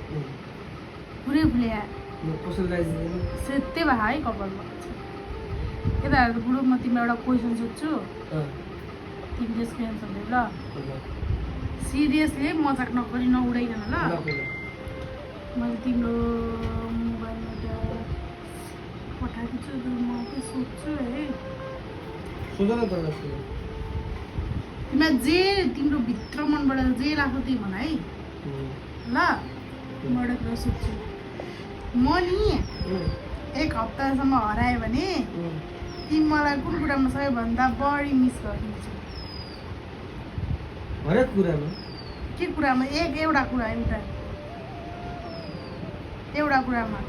पुरै फुल्या सेतै भए है कपालमा यता हेर्दा बुढो म तिमीलाई एउटा क्वेसन सोध्छु तिमीले यसको एन्सर दे ल सिरियसली मजाक नगरी नउडाइकन ल मैले तिम्रो मोबाइलमा पठाएको छु म के सोध्छु है तिमीलाई जे तिम्रो भित्र मनबाट जे लाग्छ त्यही भन है ल म एउटा कुरा सोध्छु म नि एक हप्तासम्म हरायो भने तिमी मलाई कुन कुरामा सबैभन्दा बढी मिस गरिदिन्छौ हरेक कुरामा के कुरामा एउटा कुरा एउटा कुरामा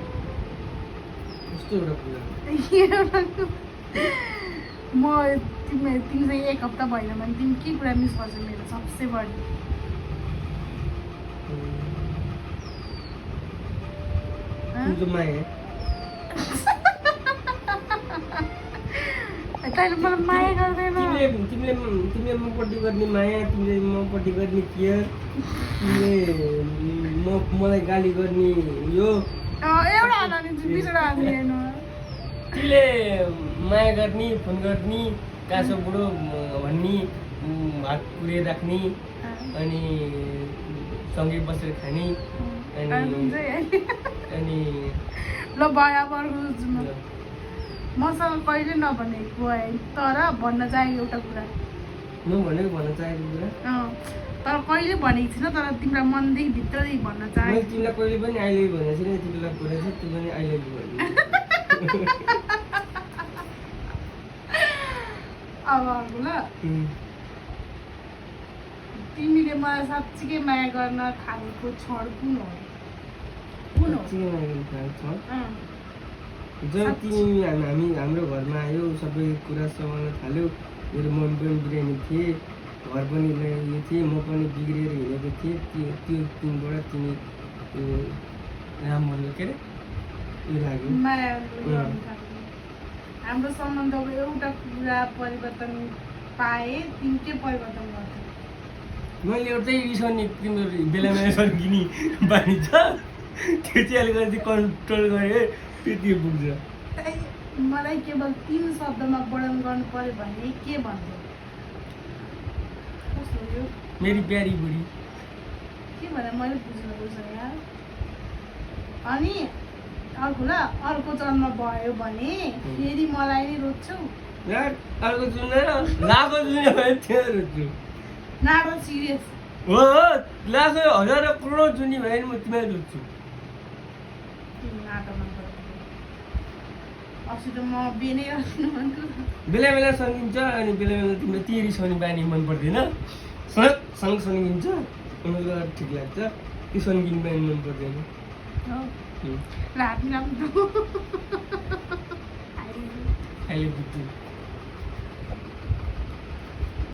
म तिमीसँग एक हप्ता भएन भने तिमी के कुरा मिस गर्छौ मेरो सबसे बढी तैँले मलाई माया गर्दैन तिमीले मपट्टि गर्ने माया तिमीले मपट्टि गर्ने केयर तिमीले मलाई गाली गर्ने यो एउटा तिमीले माया गर्ने फोन गर्ने काँसो बुढो भन्ने हात पुरे राख्ने अनि सँगै बसेर खाने अनि ल भया मसँग कहिले नभनेको है तर भन्न चाहेको एउटा कुरा नभनेको भन्न चाहेको कुरा तर कहिले भनेको छैन तर तिम्रो मनदेखि भित्रदेखि भन्न चाहे मैले तिमीलाई कहिले पनि अहिले भनेको छैन तिमीलाई कुरा छ तिमी पनि अहिले अब ल तिमीले मलाई साँच्चीकै माया गर्न थालेको क्षण कुन हो जब तिमी हाम्रो घरमा आयो सबै कुरा समाउन थाल्यो मेरो मम्मी पनि बिरामी थिए घर पनि ल्याइएको थिएँ म पनि बिग्रेर हिँडेको थिएँ त्यो तिमीबाट तिमी राम्रो के अरे लाग्यो हाम्रो सम्बन्धको एउटा कुरा परिवर्तन पाए तिमी के परिवर्तन गर्थ्यौ मैले एउटै रिसाउने तिम्रो बेलामा सर्किने बानी छ त्यो चाहिँ अलिकति कन्ट्रोल गरेँ त्यति पुग्छ मलाई केवल 3 शब्दमा वर्णन गर्नु पर्यो भने के भन्थ्यौ मेरी प्यारी बुढी के भने मैले बुझ्नुपर्छ यार अनि अर्को जन्म भयो भने फेरि मलाई नै रोज्छौ अर्को जुन लाखो जुन रोज्छु नाडो सिरियस हो लाखो हजार करोड जुनी भयो भने म तिमीलाई रोज्छु अस्ति त म बेनै बेला बेला सङ्गिन्छ अनि बेला बेला तिम्रो तेरी सनी बानी मन पर्दैन सँग सङ्गिन्छ ठिक लाग्छ त्यो सङ्गिने बानी मन पर्दैन रात अहिले बुझ्छु